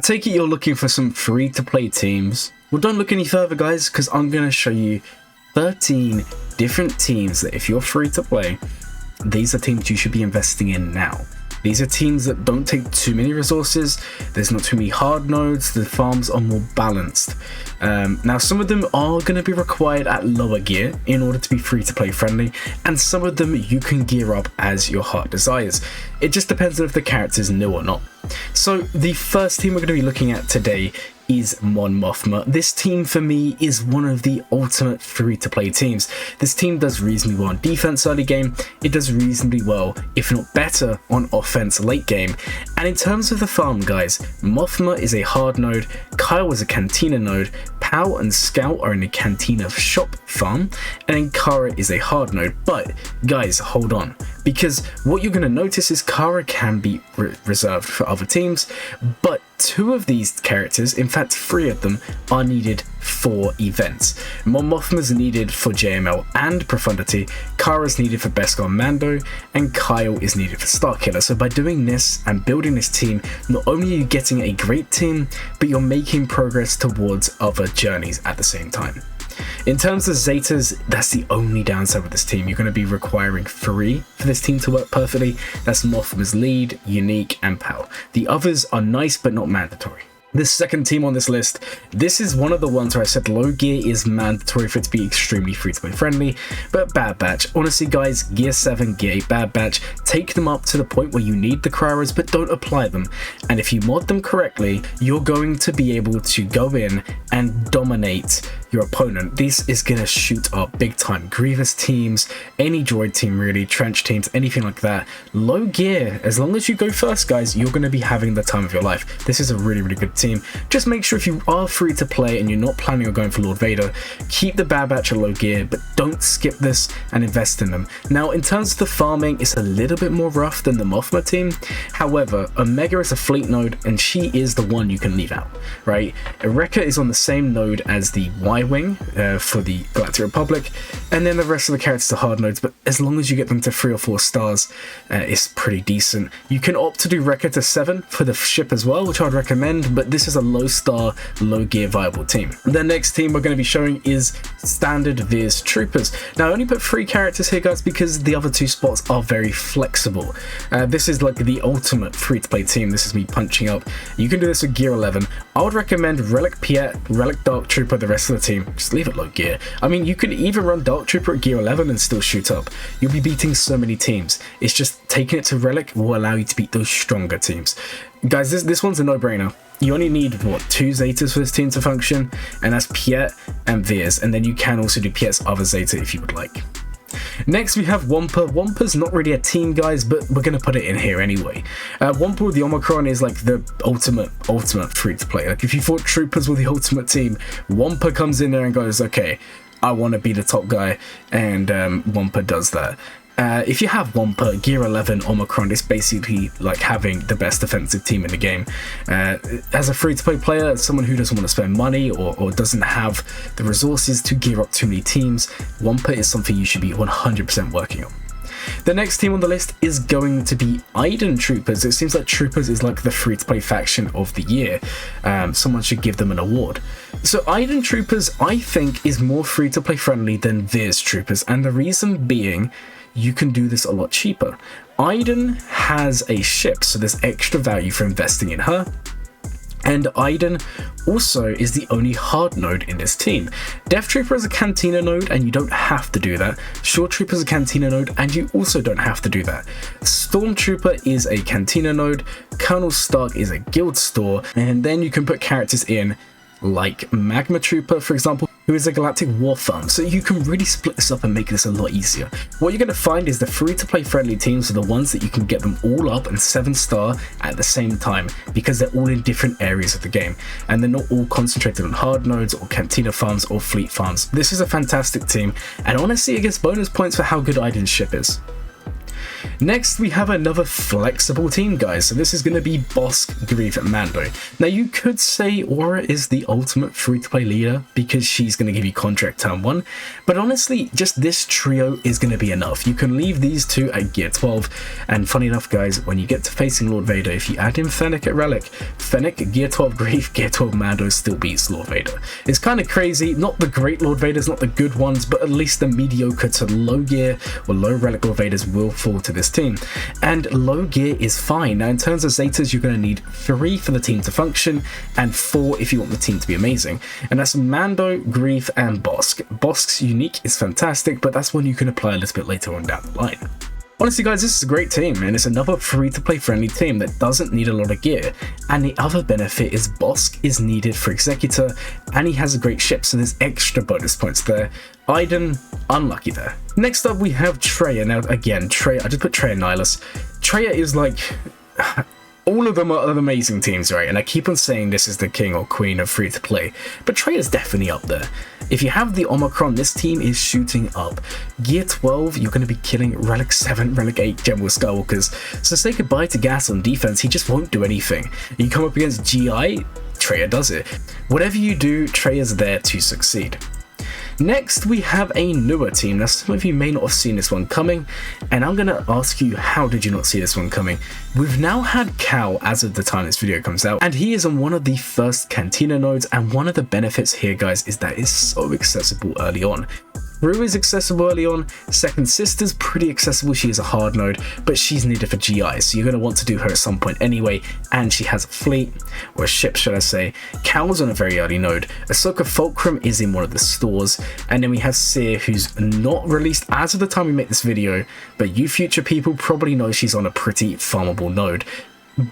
take it you're looking for some free-to-play teams. Well, don't look any further, guys, because I'm going to show you 13 different teams that if you're free-to-play, these are teams you should be investing in now. These are teams that don't take too many resources, there's not too many hard nodes, the farms are more balanced. Now some of them are going to be required at lower gear in order to be free to play friendly, and some of them you can gear up as your heart desires. It just depends on if the character is new or not. So the first team we're going to be looking at today is Mothma. This team for me is one of the ultimate free-to-play teams. This team does reasonably well on defense early game, it does reasonably well, if not better, on offense late game. And in terms of the farm, guys, Mothma is a hard node, Kyle is a cantina node, Pal and Scout are in a cantina shop farm, and then Kara is a hard node. But guys, hold on, because what you're going to notice is Kara can be reserved for other teams, but 2 of these characters, in fact 3 of them, are needed for events. Mothma is needed for JML and Profundity, Kara is needed for Beskar Mando, and Kyle is needed for Starkiller. So by doing this and building this team, not only are you getting a great team, but you're making progress towards other journeys at the same time. In terms of Zetas, that's the only downside with this team. You're going to be requiring 3 for this team to work perfectly. That's Mothma's Lead, Unique, and Pal. The others are nice but not mandatory. This second team on this list, this is one of the ones where I said low gear is mandatory for it to be extremely free-to-play friendly, but Bad Batch, honestly guys, Gear 7, Gear 8, Bad Batch, take them up to the point where you need the Kraras, but don't apply them. And if you mod them correctly, you're going to be able to go in and dominate your opponent. This is going to shoot up big time. Grievous teams, any droid team really, trench teams, anything like that. Low gear, as long as you go first, guys, you're going to be having the time of your life. This is a really, really good team. Just make sure if you are free to play and you're not planning on going for Lord Vader, keep the Bad Batch at low gear, but don't skip this and invest in them. Now, in terms of the farming, it's a little bit more rough than the Mothma team. However, Omega is a fleet node and she is the one you can leave out, right? Rekka is on the same node as the Y-Wing for the Galactic Republic, and then the rest of the characters are hard nodes, but as long as you get them to 3 or 4 stars, it's pretty decent. You can opt to do Rekka to 7 for the ship as well, which I'd recommend, but this is a low star, low gear viable team. The next team we're going to be showing is Standard Viz Troopers. Now I only put 3 characters here, guys, because the other 2 spots are very flexible. This is like the ultimate free-to-play team. This is me punching up. You can do this with Gear 11. I would recommend Relic Piet, Relic Dark Trooper, the rest of the team. Just leave it low gear. I mean, you could even run Dark Trooper at Gear 11 and still shoot up. You'll be beating so many teams. It's just taking it to Relic will allow you to beat those stronger teams. Guys, this one's a no-brainer. You only need, what, 2 Zetas for this team to function, and that's Piet and Viz, and then you can also do Piet's other Zeta if you would like. Next we have Wampa. Wampa's not really a team, guys, but we're going to put it in here anyway. Wampa with the Omicron is like the ultimate free-to-play. Like if you thought Troopers were the ultimate team, Wampa comes in there and goes, okay, I want to be the top guy, and Wampa does that. If you have Wampa, Gear 11, Omicron, it's basically like having the best defensive team in the game. As a free-to-play player, as someone who doesn't want to spend money or doesn't have the resources to gear up too many teams, Wampa is something you should be 100% working on. The next team on the list is going to be Iden Troopers. It seems like Troopers is like the free-to-play faction of the year. Someone should give them an award. So Iden Troopers, I think, is more free-to-play friendly than Viz Troopers, and the reason being, you can do this a lot cheaper. Iden has a ship, so there's extra value for investing in her. And Iden also is the only hard node in this team. Death Trooper is a Cantina node and you don't have to do that. Short Trooper is a Cantina node and you also don't have to do that. Stormtrooper is a Cantina node, Colonel Stark is a guild store, and then you can put characters in like Magma Trooper, for example, who is a Galactic War Farm, so you can really split this up and make this a lot easier. What you're going to find is the free-to-play friendly teams are the ones that you can get them all up and 7-star at the same time, because they're all in different areas of the game, and they're not all concentrated on hard nodes or Cantina farms or fleet farms. This is a fantastic team, and honestly it gets bonus points for how good Iden's ship is. Next, we have another flexible team, guys. So this is going to be Bossk, Grief, and Mando. Now, you could say Aura is the ultimate free-to-play leader because she's going to give you contract turn 1. But honestly, just this trio is going to be enough. You can leave these two at gear 12. And funny enough, guys, when you get to facing Lord Vader, if you add in Fennec at Relic, Fennec, gear 12 Grief, gear 12 Mando still beats Lord Vader. It's kind of crazy. Not the great Lord Vaders, not the good ones, but at least the mediocre to low gear or low Relic Lord Vaders will fall to this team, and low gear is fine. Now in terms of Zetas, you're going to need 3 for the team to function and 4 if you want the team to be amazing, and that's Mando, Grief, and Bossk. Bossk's unique is fantastic, but that's one you can apply a little bit later on down the line. Honestly, guys, this is a great team, and it's another free-to-play friendly team that doesn't need a lot of gear. And the other benefit is Bossk is needed for Executor, and he has a great ship, so there's extra bonus points there. Iden, unlucky there. Next up, we have Trey. And now, again, Trey, I just put Trey and Nihilus. Trey is like... all of them are amazing teams, right? And I keep on saying this is the king or queen of free-to-play, but Trey is definitely up there. If you have the Omicron, this team is shooting up. Gear 12, you're going to be killing Relic 7, Relic 8 General Skywalkers, so say goodbye to Gas on defense, he just won't do anything. You come up against GI, Trey does it. Whatever you do, Trey is there to succeed. Next, we have a newer team. Now, some of you may not have seen this one coming, and I'm going to ask you, how did you not see this one coming? We've now had Cal as of the time this video comes out, and he is on one of the first Cantina nodes, and one of the benefits here, guys, is that it's so accessible early on. Rue is accessible early on, Second Sister's pretty accessible, she is a hard node, but she's needed for GI, so you're going to want to do her at some point anyway, and she has a fleet, or a ship should I say. Cal's on a very early node, Ahsoka Fulcrum is in one of the stores, and then we have Seer, who's not released as of the time we make this video, but you future people probably know she's on a pretty farmable node.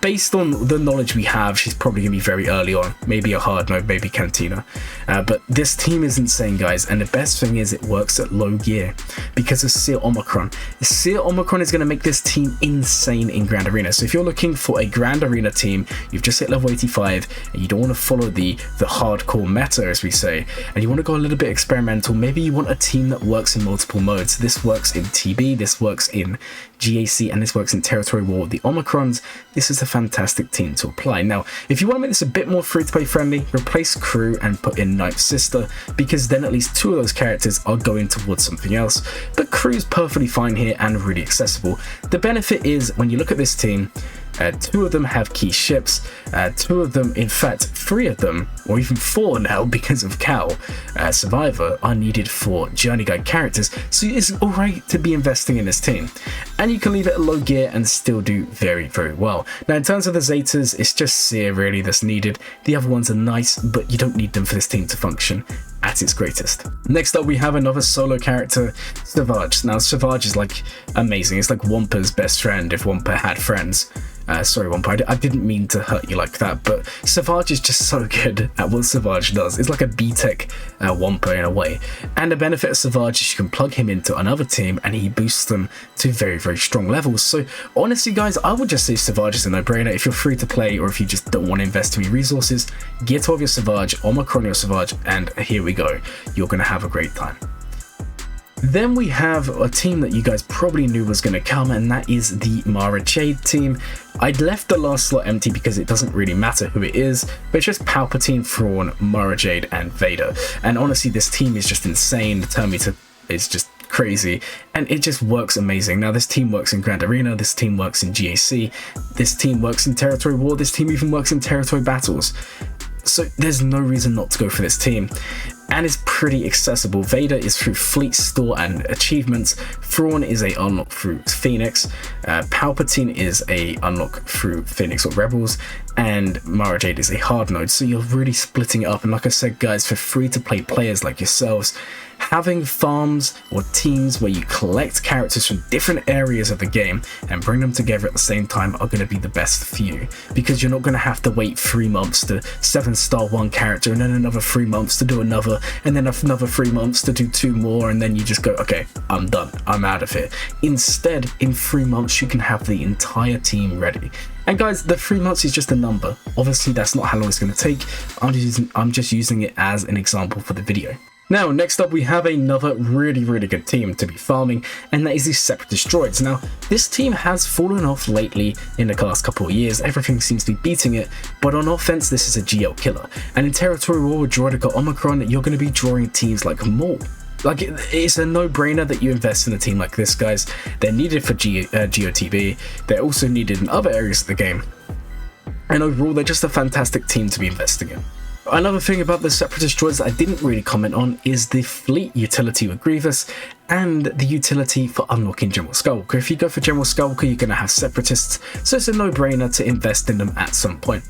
Based on the knowledge we have, she's probably going to be very early on, maybe a hard node, maybe Cantina. But this team is insane, guys, and the best thing is it works at low gear because of Seer Omicron. Seer Omicron is going to make this team insane in Grand Arena. So if you're looking for a Grand Arena team, you've just hit level 85 and you don't want to follow the hardcore meta, as we say, and you want to go a little bit experimental, maybe you want a team that works in multiple modes. This works in TB, this works in GAC, and this works in Territory War with the Omicrons. This is a fantastic team to apply. Now, if you want to make this a bit more free-to-play friendly, replace Crew and put in Ninth Sister, because then at least 2 of those characters are going towards something else. But Crew's perfectly fine here and really accessible. The benefit is, when you look at this team, 2 of them have key ships, 2 of them, in fact 3 of them, or even 4 now because of Cal, Survivor, are needed for Journey Guide characters, so it's alright to be investing in this team. And you can leave it at low gear and still do very, very well. Now in terms of the Zetas, it's just Seer really that's needed. The other ones are nice, but you don't need them for this team to function at its greatest. Next up, we have another solo character, Savage. Now Savage is like amazing, it's like Wampa's best friend if Wampa had friends. Sorry Wampa, I didn't mean to hurt you like that, but Savage is just so good at what Savage does. It's like a B-Tech Wampa in a way. And the benefit of Savage is you can plug him into another team and he boosts them to very, very strong levels. So honestly guys, I would just say Savage is a no-brainer. If you're free to play or if you just don't want to invest too many resources, get 12 your Savage, Omicron your Savage, and here we go. You're going to have a great time. Then we have a team that you guys probably knew was going to come, and that is the Mara Jade team. I'd left the last slot empty because it doesn't really matter who it is, but it's just Palpatine, Thrawn, Mara Jade, and Vader. And honestly, this team is just insane. The Terminator is just crazy, and it just works amazing. Now, this team works in Grand Arena, this team works in GAC, this team works in Territory War, this team even works in Territory Battles. So there's no reason not to go for this team. And it's pretty accessible. Vader is through Fleet Store and Achievements, Thrawn is a unlock through Phoenix, Palpatine is a unlock through Phoenix or Rebels, and Mara Jade is a hard node. So you're really splitting it up, and like I said guys, for free-to-play players like yourselves, having farms or teams where you collect characters from different areas of the game and bring them together at the same time are going to be the best for you, because you're not going to have to wait 3 months to 7-star one character and then another 3 months to do another and then another 3 months to do 2 more, and then you just go, okay, I'm done, I'm out of here. Instead, in 3 months you can have the entire team ready. And guys, the 3 months is just a number. Obviously that's not how long it's going to take. I'm just using it as an example for the video. Now, next up, we have another really good team to be farming, and that is the Separatist droids. Now, this team has fallen off lately in the last couple of years. Everything seems to be beating it, but on offense, this is a GL killer. And in Territory War with Droidica Omicron, you're going to be drawing teams like Maul. Like, it's a no-brainer that you invest in a team like this, guys. They're needed for GOTB. They're also needed in other areas of the game. And overall, they're just a fantastic team to be investing in. Another thing about the Separatist droids that I didn't really comment on is the fleet utility with Grievous and the utility for unlocking General Skywalker. If you go for General Skywalker, you're going to have Separatists, so it's a no-brainer to invest in them at some point.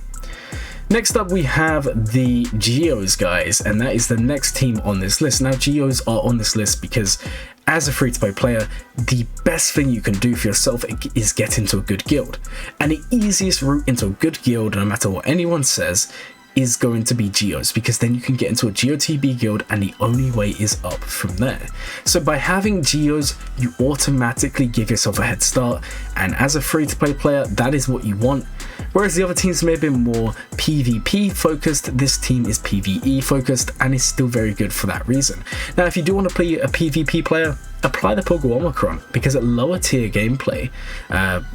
Next up, we have the Geos, guys, and that is the next team on this list. Now, Geos are on this list because as a free-to-play player, the best thing you can do for yourself is get into a good guild. And the easiest route into a good guild, no matter what anyone says, is going to be Geos, because then you can get into a GOTB guild and the only way is up from there. So by having Geos, you automatically give yourself a head start, and as a free-to-play player, that is what you want. Whereas the other teams may have been more PvP focused, this team is PvE focused and is still very good for that reason. Now, if you do want to play a PvP player, apply the Pogo Omicron, because at lower tier gameplay,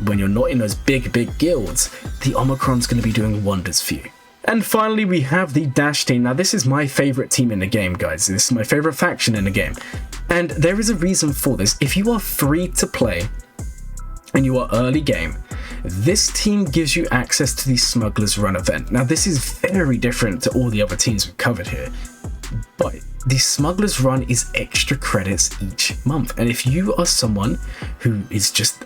when you're not in those big guilds, the Omicron's going to be doing wonders for you. And finally, we have the Dash team. Now, this is my favorite team in the game, guys. This is my favorite faction in the game. And there is a reason for this. If you are free to play and you are early game, this team gives you access to the Smuggler's Run event. Now, this is very different to all the other teams we've covered here, but the Smuggler's Run is extra credits each month. And if you are someone who is just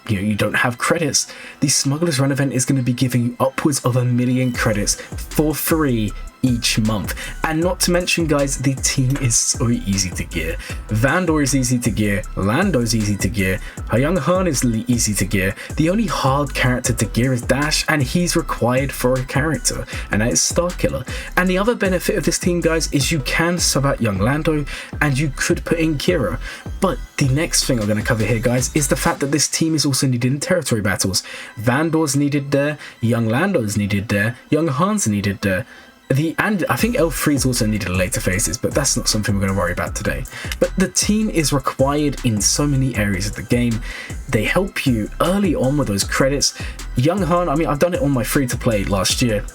you don't have credits, the Smuggler's Run event is going to be giving you upwards of 1 million credits for free each month. And not to mention, guys, the team is so easy to gear. Vandor is easy to gear, Lando is easy to gear, Young Han is easy to gear. The only hard character to gear is Dash, and he's required for a character, and that is Starkiller. And the other benefit of this team, guys, is you can sub out Young Lando and you could put in Kira. But the next thing I'm going to cover here, guys, is the fact that this team is also needed in territory battles. Vandor's needed there, Young Lando's needed there, Young Han's needed there. And I think L3 is also needed in later phases, but that's not something we're going to worry about today. But the team is required in so many areas of the game. They help you early on with those credits. Young Han, I mean, I've done it on my free-to-play last year.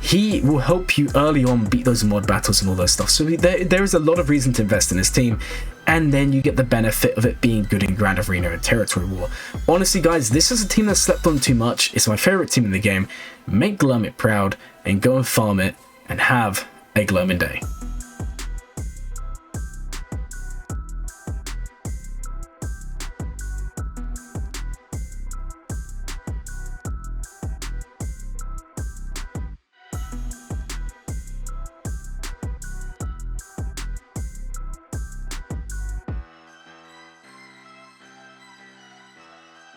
He will help you early on beat those mod battles and all those stuff. So there is a lot of reason to invest in this team. And then you get the benefit of it being good in Grand Arena and Territory War. Honestly, guys, this is a team that's slept on too much. It's my favorite team in the game. Make Glurmit proud and go and farm it, and have a glowing day.